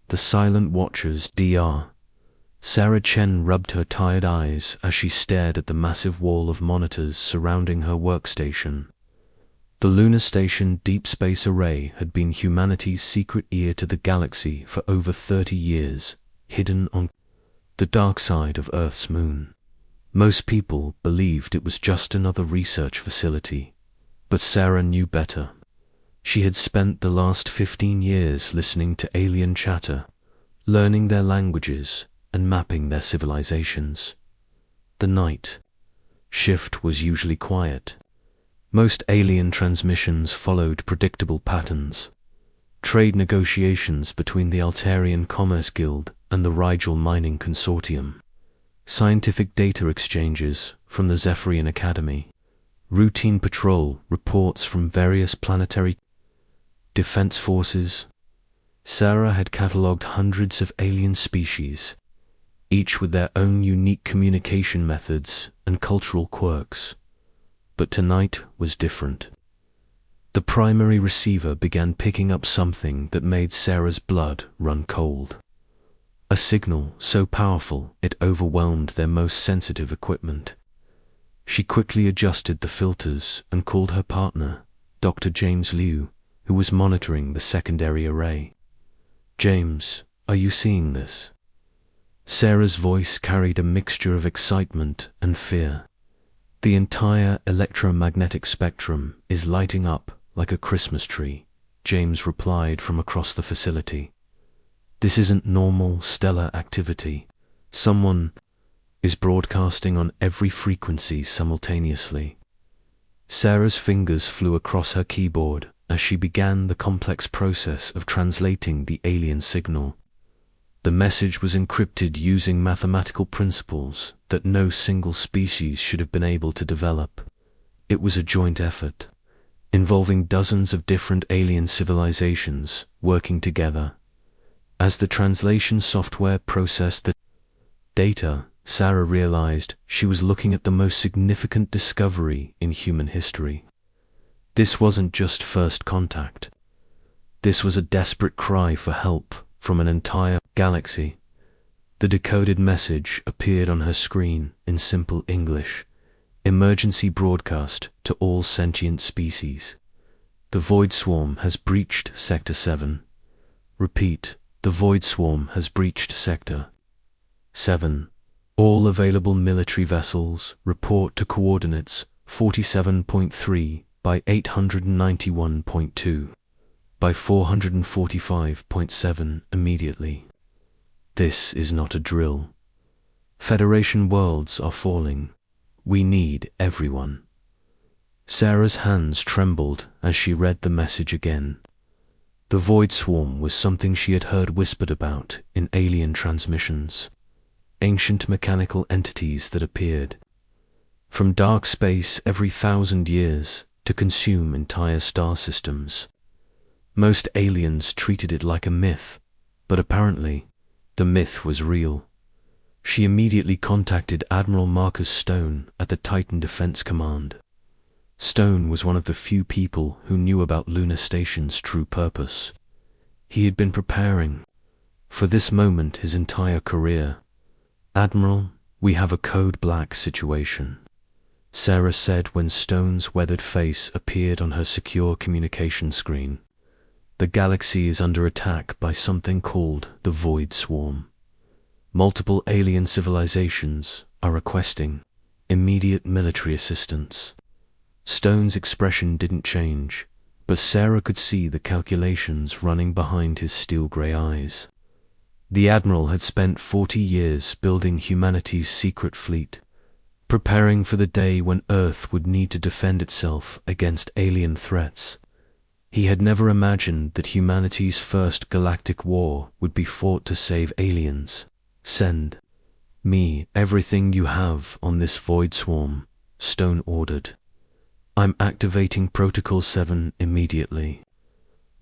The Silent Watchers, Dr. Sarah Chen rubbed her tired eyes as she stared at the massive wall of monitors surrounding her workstation. The lunar station Deep Space Array had been humanity's secret ear to the galaxy for over 30 years, hidden on the dark side of Earth's moon. Most people believed it was just another research facility, but Sarah knew better. She had spent the last 15 years listening to alien chatter, learning their languages, and mapping their civilizations. The night shift was usually quiet. Most alien transmissions followed predictable patterns. Trade negotiations between the Altarian Commerce Guild and the Rigel Mining Consortium. Scientific data exchanges from the Zephyrian Academy. Routine patrol reports from various planetary defense forces. Sarah had catalogued hundreds of alien species, each with their own unique communication methods and cultural quirks. But tonight was different. The primary receiver began picking up something that made Sarah's blood run cold. A signal so powerful it overwhelmed their most sensitive equipment. She quickly adjusted the filters and called her partner, Dr. James Liu, who was monitoring the secondary array. "James, are you seeing this?" Sarah's voice carried a mixture of excitement and fear. "The entire electromagnetic spectrum is lighting up like a Christmas tree," James replied from across the facility. "This isn't normal stellar activity. Someone is broadcasting on every frequency simultaneously." Sarah's fingers flew across her keyboard as she began the complex process of translating the alien signal. The message was encrypted using mathematical principles that no single species should have been able to develop. It was a joint effort, involving dozens of different alien civilizations working together. As the translation software processed the data, Sarah realized she was looking at the most significant discovery in human history. This wasn't just first contact. This was a desperate cry for help from an entire galaxy. The decoded message appeared on her screen in simple English. "Emergency broadcast to all sentient species. The Void Swarm has breached Sector 7. Repeat, the Void Swarm has breached Sector 7. All available military vessels report to coordinates 47.3 by 891.2 by 445.7 immediately. This is not a drill. Federation worlds are falling. We need everyone." Sarah's hands trembled as she read the message again. The Void Swarm was something she had heard whispered about in alien transmissions. Ancient mechanical entities that appeared from dark space every 1,000 years to consume entire star systems. Most aliens treated it like a myth, but apparently the myth was real. She immediately contacted Admiral Marcus Stone at the Titan Defense Command. Stone was one of the few people who knew about Lunar Station's true purpose. He had been preparing for this moment his entire career. "Admiral, we have a code black situation," Sarah said when Stone's weathered face appeared on her secure communication screen. "The galaxy is under attack by something called the Void Swarm. Multiple alien civilizations are requesting immediate military assistance." Stone's expression didn't change, but Sarah could see the calculations running behind his steel-gray eyes. The Admiral had spent 40 years building humanity's secret fleet, preparing for the day when Earth would need to defend itself against alien threats. He had never imagined that humanity's first galactic war would be fought to save aliens. "Send me everything you have on this Void Swarm," Stone ordered. "I'm activating Protocol 7 immediately."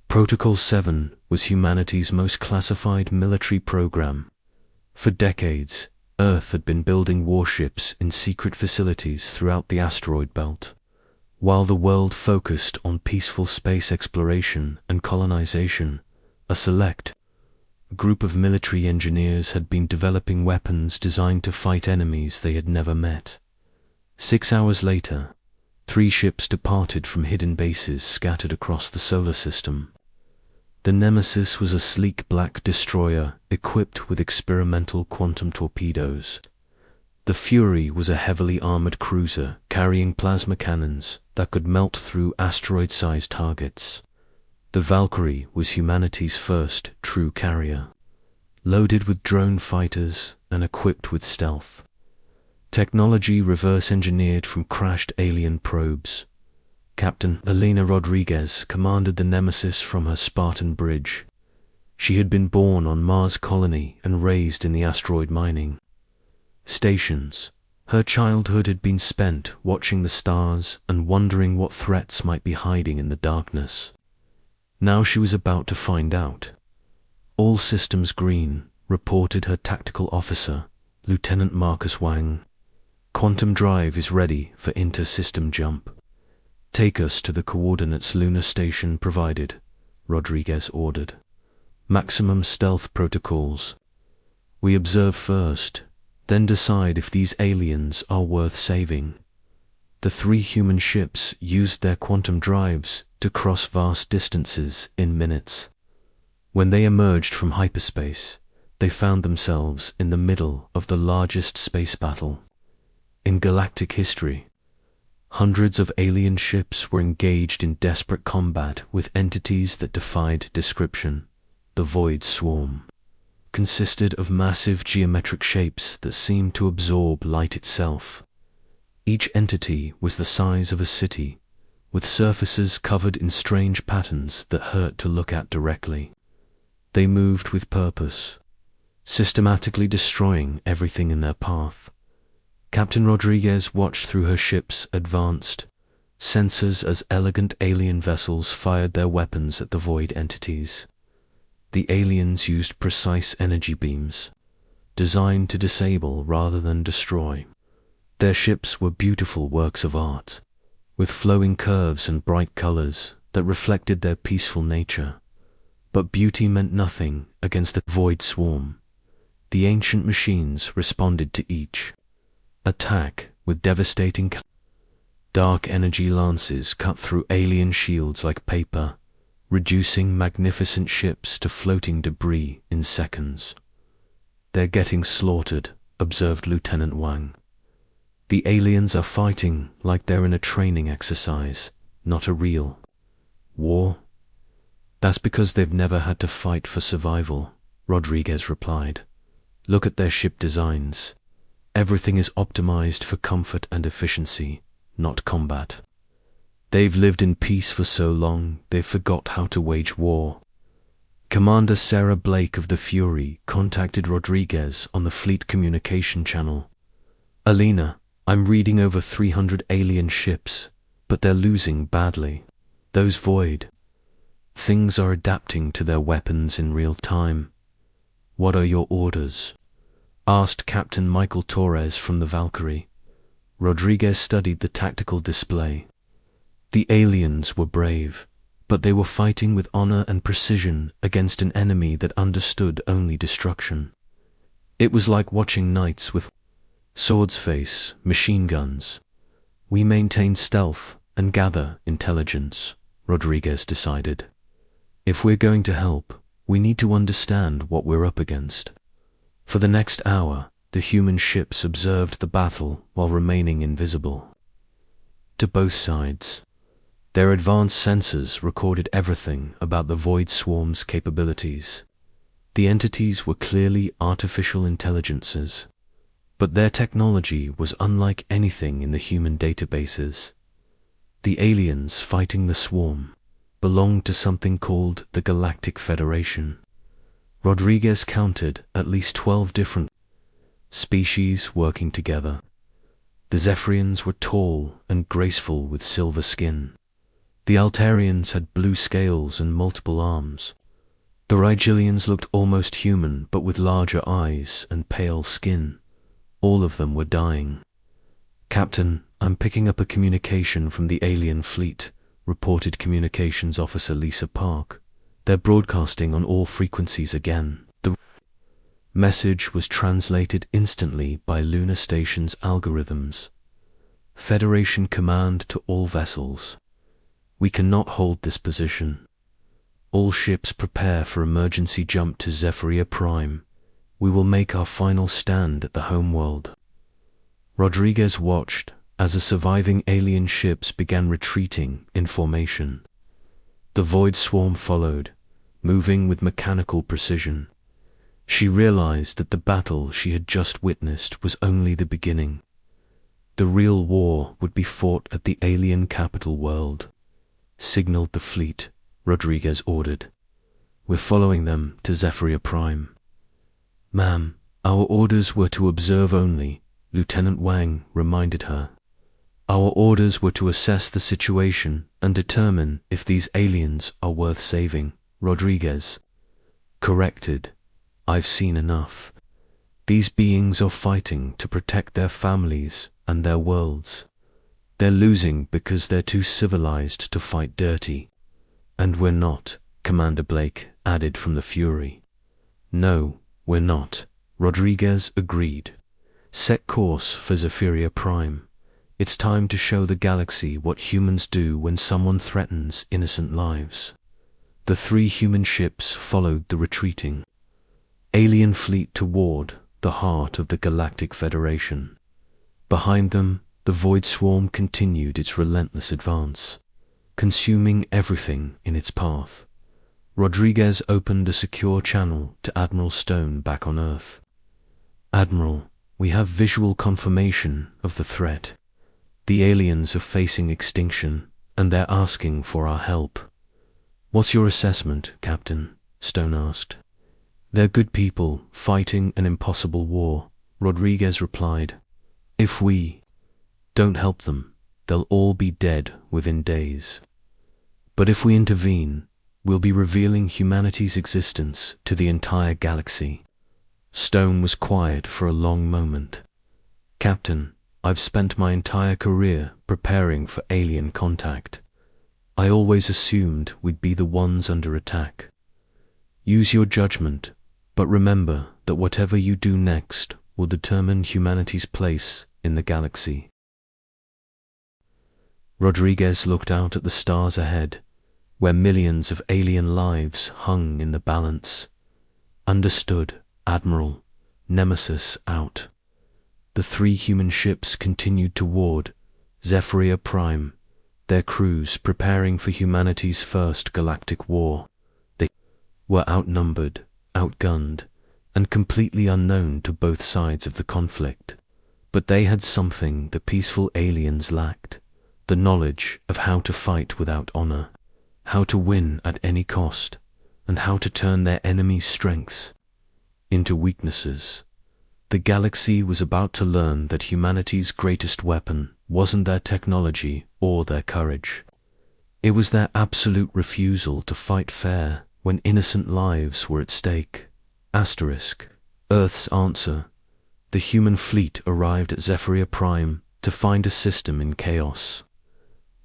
Protocol 7 was humanity's most classified military program. For decades, Earth had been building warships in secret facilities throughout the asteroid belt. While the world focused on peaceful space exploration and colonization, a select A group of military engineers had been developing weapons designed to fight enemies they had never met. 6 hours later, 3 ships departed from hidden bases scattered across the solar system. The Nemesis was a sleek black destroyer equipped with experimental quantum torpedoes. The Fury was a heavily armored cruiser carrying plasma cannons that could melt through asteroid-sized targets. The Valkyrie was humanity's first true carrier, loaded with drone fighters and equipped with stealth. Technology reverse-engineered from crashed alien probes. Captain Elena Rodriguez commanded the Nemesis from her Spartan bridge. She had been born on Mars colony and raised in the asteroid mining stations. Her childhood had been spent watching the stars and wondering what threats might be hiding in the darkness. Now she was about to find out. "All systems green," reported her tactical officer, Lieutenant Marcus Wang. "Quantum drive is ready for inter-system jump." "Take us to the coordinates lunar station provided," Rodriguez ordered. "Maximum stealth protocols. We observe first, then decide if these aliens are worth saving." The 3 human ships used their quantum drives to cross vast distances in minutes. When they emerged from hyperspace, they found themselves in the middle of the largest space battle in galactic history. Hundreds of alien ships were engaged in desperate combat with entities that defied description. The Void Swarm consisted of massive geometric shapes that seemed to absorb light itself. Each entity was the size of a city, with surfaces covered in strange patterns that hurt to look at directly. They moved with purpose, systematically destroying everything in their path. Captain Rodriguez watched through her ship's advanced sensors as elegant alien vessels fired their weapons at the void entities. The aliens used precise energy beams, designed to disable rather than destroy. Their ships were beautiful works of art, with flowing curves and bright colors that reflected their peaceful nature. But beauty meant nothing against the Void Swarm. The ancient machines responded to each attack with devastating dark energy lances cut through alien shields like paper, reducing magnificent ships to floating debris in seconds. "They're getting slaughtered," observed Lieutenant Wang. "The aliens are fighting like they're in a training exercise, not a real war." "That's because they've never had to fight for survival," Rodriguez replied. "Look at their ship designs. Everything is optimized for comfort and efficiency, not combat. They've lived in peace for so long, they've forgot how to wage war." Commander Sarah Blake of the Fury contacted Rodriguez on the fleet communication channel. "Alina, I'm reading over 300 alien ships, but they're losing badly. Those void things are adapting to their weapons in real time. What are your orders?" asked Captain Michael Torres from the Valkyrie. Rodriguez studied the tactical display. The aliens were brave, but they were fighting with honor and precision against an enemy that understood only destruction. It was like watching knights with swords face machine guns. "We maintain stealth and gather intelligence," Rodriguez decided. "If we're going to help, we need to understand what we're up against." For the next hour, the human ships observed the battle while remaining invisible to both sides. Their advanced sensors recorded everything about the Void Swarm's capabilities. The entities were clearly artificial intelligences, but their technology was unlike anything in the human databases. The aliens fighting the swarm belonged to something called the Galactic Federation. Rodriguez counted at least 12 different species working together. The Zephyrians were tall and graceful with silver skin. The Altarians had blue scales and multiple arms. The Rigelians looked almost human, but with larger eyes and pale skin. All of them were dying. "Captain, I'm picking up a communication from the alien fleet," reported Communications Officer Lisa Park. "They're broadcasting on all frequencies again." Message was translated instantly by Lunar Station's algorithms. Federation command to all vessels. We cannot hold this position. All ships prepare for emergency jump to Zephyria Prime. We will make our final stand at the homeworld. Rodriguez watched as the surviving alien ships began retreating in formation. The void swarm followed, moving with mechanical precision. She realized that the battle she had just witnessed was only the beginning. The real war would be fought at the alien capital world. Signaled the fleet, Rodriguez ordered. We're following them to Zephyria Prime. Ma'am, our orders were to observe only, Lieutenant Wang reminded her. Our orders were to assess the situation and determine if these aliens are worth saving, Rodriguez corrected. I've seen enough. These beings are fighting to protect their families and their worlds. They're losing because they're too civilized to fight dirty. And we're not, Commander Blake added from the Fury. No, we're not, Rodriguez agreed. Set course for Zephyria Prime. It's time to show the galaxy what humans do when someone threatens innocent lives. The 3 human ships followed the retreating alien fleet toward the heart of the Galactic Federation. Behind them, the Void Swarm continued its relentless advance, consuming everything in its path. Rodriguez opened a secure channel to Admiral Stone back on Earth. Admiral, we have visual confirmation of the threat. The aliens are facing extinction, and they're asking for our help. What's your assessment, Captain? Stone asked. They're good people fighting an impossible war, Rodriguez replied. If we don't help them, they'll all be dead within days. But if we intervene, we'll be revealing humanity's existence to the entire galaxy. Stone was quiet for a long moment. Captain, I've spent my entire career preparing for alien contact. I always assumed we'd be the ones under attack. Use your judgment, but remember that whatever you do next will determine humanity's place in the galaxy. Rodriguez looked out at the stars ahead, where millions of alien lives hung in the balance. Understood, Admiral. Nemesis out. The 3 human ships continued toward Zephyria Prime, their crews preparing for humanity's first galactic war. They were outnumbered, outgunned, and completely unknown to both sides of the conflict. But they had something the peaceful aliens lacked: the knowledge of how to fight without honor, how to win at any cost, and how to turn their enemies' strengths into weaknesses. The galaxy was about to learn that humanity's greatest weapon wasn't their technology or their courage. It was their absolute refusal to fight fair when innocent lives were at stake. Earth's answer. The human fleet arrived at Zephyria Prime to find a system in chaos.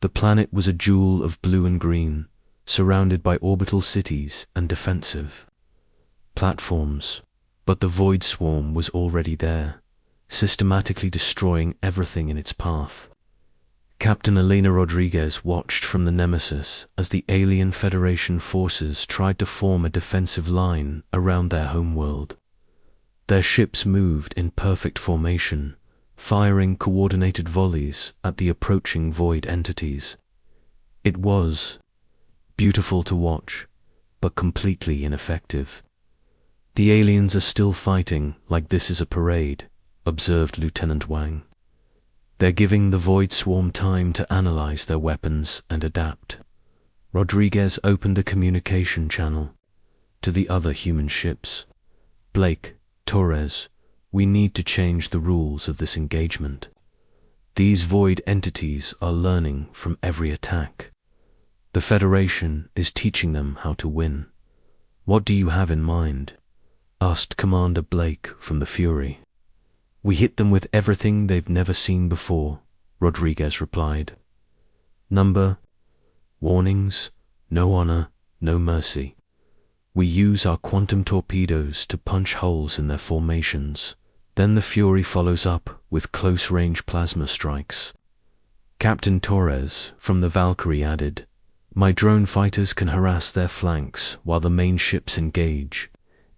The planet was a jewel of blue and green, surrounded by orbital cities and defensive platforms. But the Void Swarm was already there, systematically destroying everything in its path. Captain Elena Rodriguez watched from the Nemesis as the alien Federation forces tried to form a defensive line around their homeworld. Their ships moved in perfect formation, firing coordinated volleys at the approaching void entities. It was beautiful to watch, but completely ineffective. The aliens are still fighting like this is a parade, observed Lieutenant Wang. They're giving the Void Swarm time to analyze their weapons and adapt. Rodriguez opened a communication channel to the other human ships. Blake, Torres, we need to change the rules of this engagement. These void entities are learning from every attack. The Federation is teaching them how to win. What do you have in mind? Asked Commander Blake from the Fury. We hit them with everything they've never seen before, Rodriguez replied. Number, warnings, no honor, no mercy. We use our quantum torpedoes to punch holes in their formations. Then the Fury follows up with close-range plasma strikes. Captain Torres from the Valkyrie added, "My drone fighters can harass their flanks while the main ships engage.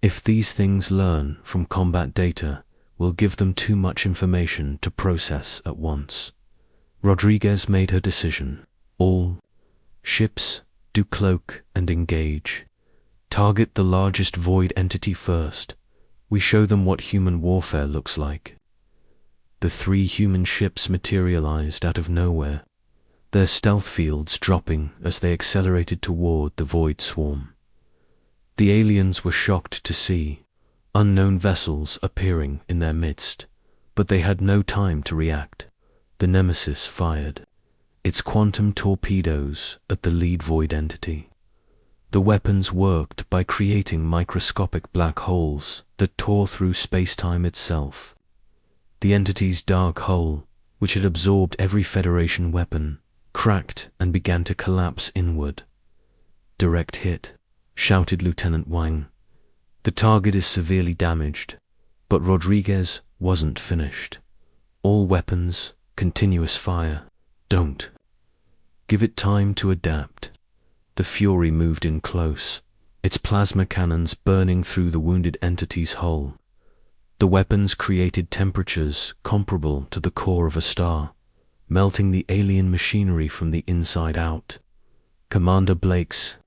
If these things learn from combat data, we'll give them too much information to process at once." Rodriguez made her decision. All ships, do cloak and engage. Target the largest void entity first. We show them what human warfare looks like. The 3 human ships materialized out of nowhere, their stealth fields dropping as they accelerated toward the void swarm. The aliens were shocked to see unknown vessels appearing in their midst, but they had no time to react. The Nemesis fired its quantum torpedoes at the lead void entity. The weapons worked by creating microscopic black holes that tore through space-time itself. The entity's dark hole, which had absorbed every Federation weapon, cracked and began to collapse inward. "Direct hit," shouted Lieutenant Wang. "The target is severely damaged," but Rodriguez wasn't finished. "All weapons, continuous fire. Don't. Give it time to adapt." The Fury moved in close, its plasma cannons burning through the wounded entity's hull. The weapons created temperatures comparable to the core of a star, melting the alien machinery from the inside out. Commander Blake's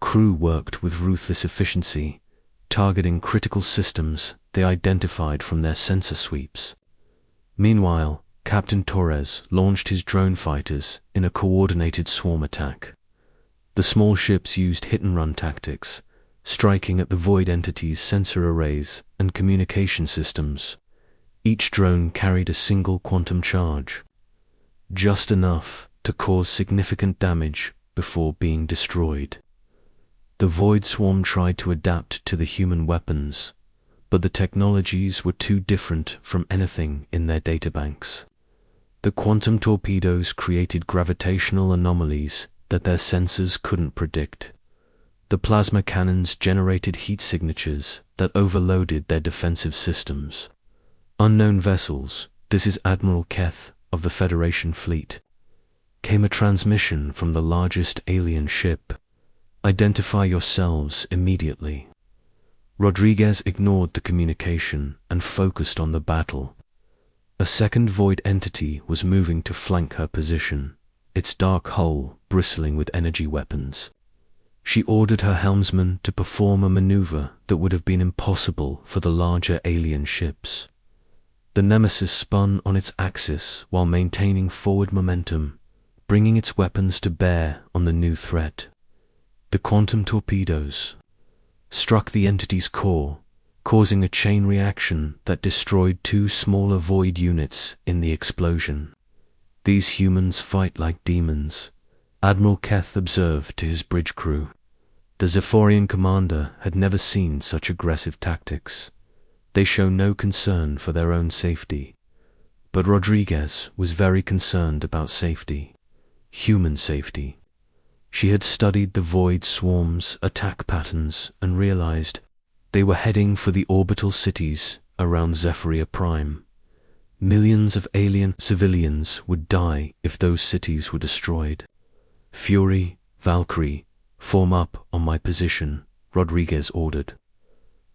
crew worked with ruthless efficiency, targeting critical systems they identified from their sensor sweeps. Meanwhile, Captain Torres launched his drone fighters in a coordinated swarm attack. The small ships used hit-and-run tactics, striking at the void entity's sensor arrays and communication systems. Each drone carried a single quantum charge, just enough to cause significant damage before being destroyed. The void swarm tried to adapt to the human weapons, but the technologies were too different from anything in their databanks. The quantum torpedoes created gravitational anomalies that their sensors couldn't predict. The plasma cannons generated heat signatures that overloaded their defensive systems. Unknown vessels, this is Admiral Keth of the Federation fleet. Came a transmission from the largest alien ship. Identify yourselves immediately. Rodriguez ignored the communication and focused on the battle. A second void entity was moving to flank her position, its dark hull bristling with energy weapons. She ordered her helmsman to perform a maneuver that would have been impossible for the larger alien ships. The Nemesis spun on its axis while maintaining forward momentum, bringing its weapons to bear on the new threat. The quantum torpedoes struck the entity's core, causing a chain reaction that destroyed 2 smaller void units in the explosion. "These humans fight like demons," Admiral Keth observed to his bridge crew. The Zephyrian commander had never seen such aggressive tactics. They show no concern for their own safety. But Rodriguez was very concerned about safety, human safety. She had studied the void swarm's attack patterns and realized they were heading for the orbital cities around Zephyria Prime. Millions of alien civilians would die if those cities were destroyed. "Fury, Valkyrie, form up on my position," Rodriguez ordered.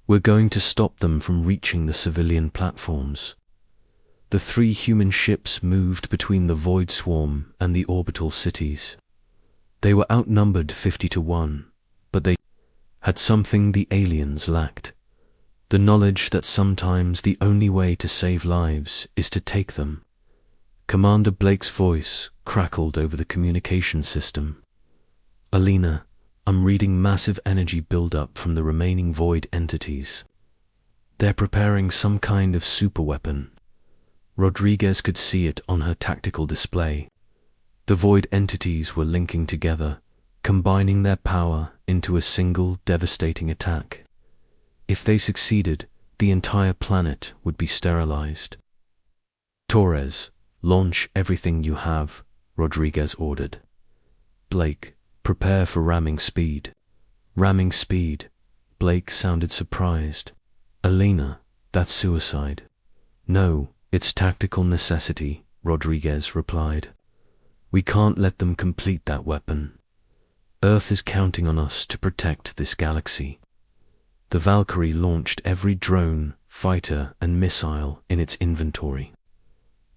"We're going to stop them from reaching the civilian platforms." The 3 human ships moved between the void swarm and the orbital cities. They were outnumbered 50-1, but they had something the aliens lacked: the knowledge that sometimes the only way to save lives is to take them. Commander Blake's voice crackled over the communication system. "Alina, I'm reading massive energy buildup from the remaining void entities. They're preparing some kind of superweapon." Rodriguez could see it on her tactical display. The void entities were linking together, combining their power into a single devastating attack. If they succeeded, the entire planet would be sterilized. "Torres, launch everything you have," Rodriguez ordered. "Blake, prepare for ramming speed." Ramming speed. Blake sounded surprised. Elena, that's suicide. No, it's tactical necessity, Rodriguez replied. We can't let them complete that weapon. Earth is counting on us to protect this galaxy. The Valkyrie launched every drone, fighter, and missile in its inventory.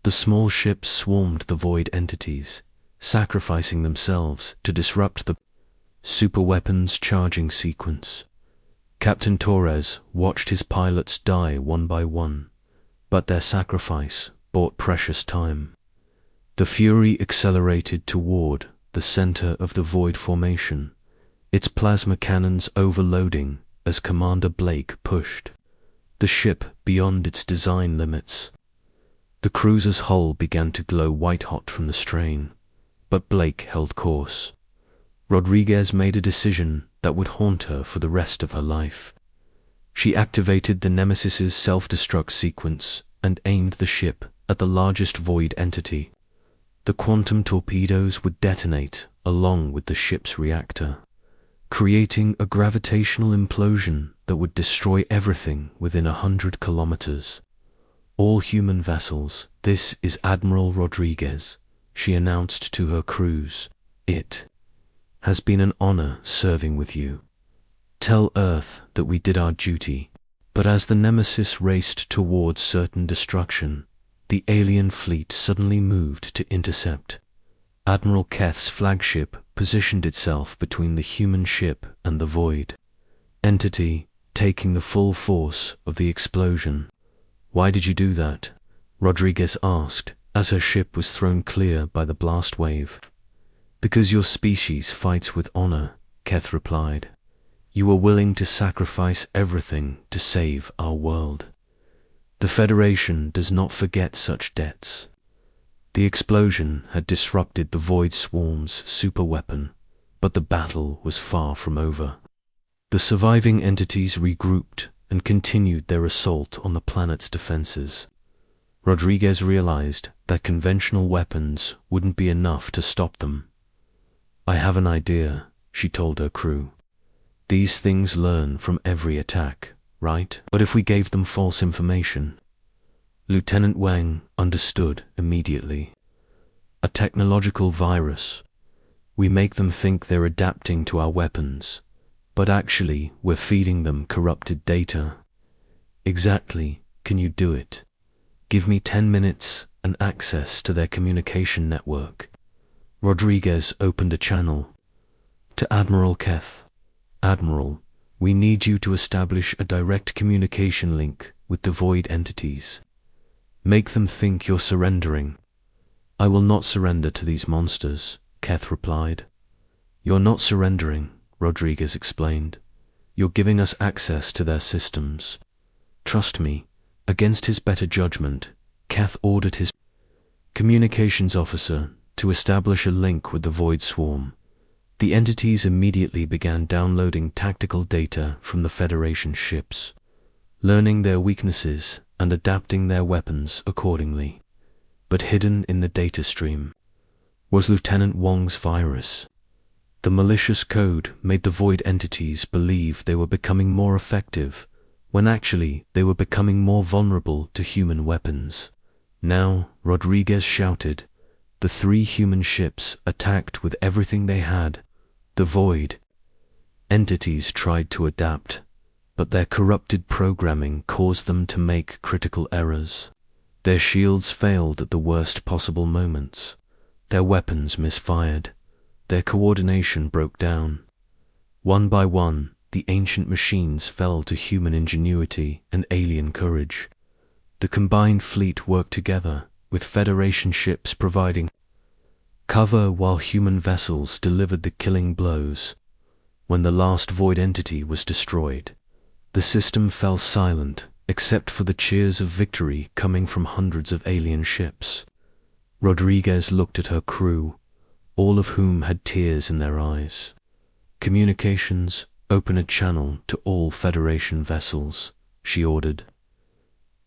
The small ships swarmed the void entities, sacrificing themselves to disrupt the superweapons charging sequence. Captain Torres watched his pilots die one by one, but their sacrifice bought precious time. The Fury accelerated toward the center of the void formation, its plasma cannons overloading as Commander Blake pushed the ship beyond its design limits. The cruiser's hull began to glow white-hot from the strain, but Blake held course. Rodriguez made a decision that would haunt her for the rest of her life. She activated the Nemesis's self-destruct sequence and aimed the ship at the largest void entity. The quantum torpedoes would detonate along with the ship's reactor, creating a gravitational implosion that would destroy everything within 100 kilometers. All human vessels, this is Admiral Rodriguez, she announced to her crews. It has been an honor serving with you. Tell Earth that we did our duty. But as the Nemesis raced towards certain destruction, the alien fleet suddenly moved to intercept. Admiral Keth's flagship positioned itself between the human ship and the void entity, taking the full force of the explosion. Why did you do that? Rodriguez asked, as her ship was thrown clear by the blast wave. Because your species fights with honor, Keth replied. You were willing to sacrifice everything to save our world. The Federation does not forget such debts. The explosion had disrupted the Void Swarm's superweapon, but the battle was far from over. The surviving entities regrouped and continued their assault on the planet's defenses. Rodriguez realized that conventional weapons wouldn't be enough to stop them. I have an idea, she told her crew. These things learn from every attack, right? But if we gave them false information? Lieutenant Wang understood immediately. A technological virus. We make them think they're adapting to our weapons, but actually we're feeding them corrupted data. Exactly, can you do it? Give me 10 minutes and access to their communication network. Rodriguez opened a channel. To Admiral Keth. Admiral, we need you to establish a direct communication link with the void entities. Make them think you're surrendering. I will not surrender to these monsters, Keth replied. You're not surrendering, Rodriguez explained. You're giving us access to their systems. Trust me. Against his better judgment, Keth ordered his communications officer to establish a link with the Void Swarm. The entities immediately began downloading tactical data from the Federation ships, learning their weaknesses and adapting their weapons accordingly. But hidden in the data stream was Lieutenant Wang's virus. The malicious code made the void entities believe they were becoming more effective, when actually they were becoming more vulnerable to human weapons. Now, Rodriguez shouted, the 3 human ships attacked with everything they had. The void entities tried to adapt, but their corrupted programming caused them to make critical errors. Their shields failed at the worst possible moments. Their weapons misfired. Their coordination broke down. One by one, the ancient machines fell to human ingenuity and alien courage. The combined fleet worked together, with Federation ships providing cover while human vessels delivered the killing blows. When the last void entity was destroyed, the system fell silent except for the cheers of victory coming from hundreds of alien ships. Rodriguez looked at her crew, all of whom had tears in their eyes. Communications, open a channel to all Federation vessels, she ordered.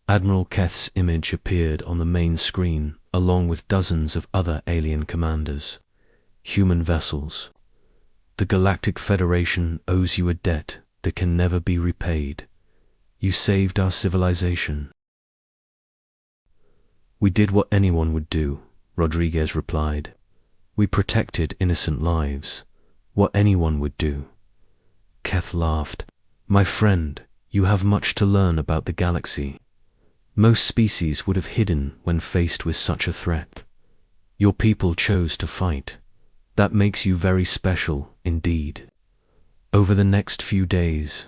Admiral Keth's image appeared on the main screen, along with dozens of other alien commanders. Human vessels. The Galactic Federation owes you a debt that can never be repaid. You saved our civilization. We did what anyone would do, Rodriguez replied. We protected innocent lives. What anyone would do. Keth laughed. My friend, you have much to learn about the galaxy. Most species would have hidden when faced with such a threat. Your people chose to fight. That makes you very special indeed. Over the next few days,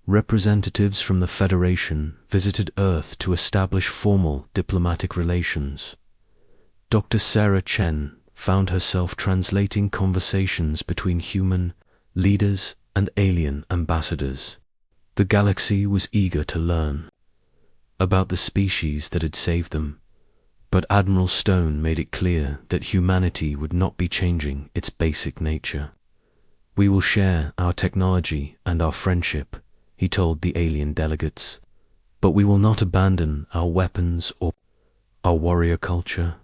representatives from the Federation visited Earth to establish formal diplomatic relations. Dr. Sarah Chen found herself translating conversations between human leaders and alien ambassadors. The galaxy was eager to learn about the species that had saved them, but Admiral Stone made it clear that humanity would not be changing its basic nature. We will share our technology and our friendship, he told the alien delegates, but we will not abandon our weapons or our warrior culture.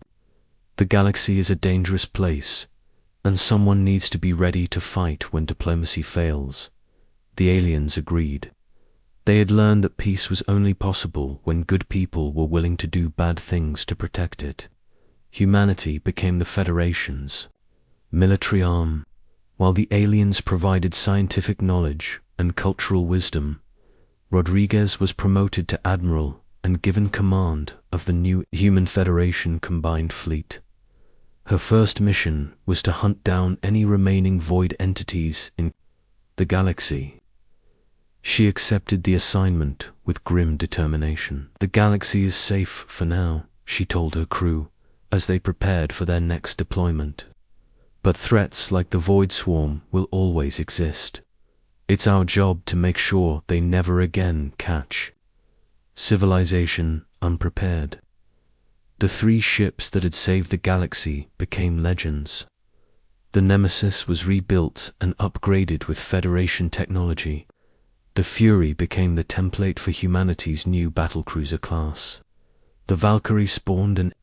The galaxy is a dangerous place, and someone needs to be ready to fight when diplomacy fails. The aliens agreed. They had learned that peace was only possible when good people were willing to do bad things to protect it. Humanity became the Federation's military arm, while the aliens provided scientific knowledge and cultural wisdom. Rodriguez was promoted to admiral and given command of the new Human Federation combined fleet. Her first mission was to hunt down any remaining void entities in the galaxy. She accepted the assignment with grim determination. The galaxy is safe for now, she told her crew, as they prepared for their next deployment. But threats like the Void Swarm will always exist. It's our job to make sure they never again catch civilization unprepared. The 3 ships that had saved the galaxy became legends. The Nemesis was rebuilt and upgraded with Federation technology. The Fury became the template for humanity's new battlecruiser class. The Valkyrie spawned an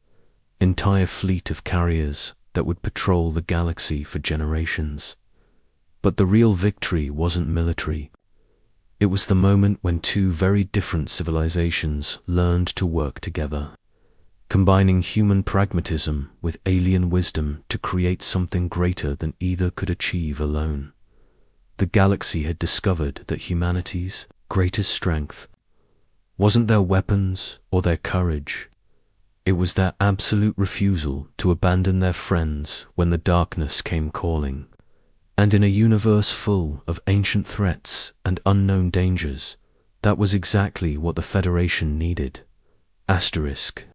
entire fleet of carriers that would patrol the galaxy for generations. But the real victory wasn't military. It was the moment when 2 very different civilizations learned to work together, combining human pragmatism with alien wisdom to create something greater than either could achieve alone. The galaxy had discovered that humanity's greatest strength wasn't their weapons or their courage. It was their absolute refusal to abandon their friends when the darkness came calling. And in a universe full of ancient threats and unknown dangers, that was exactly what the Federation needed. Asterisk.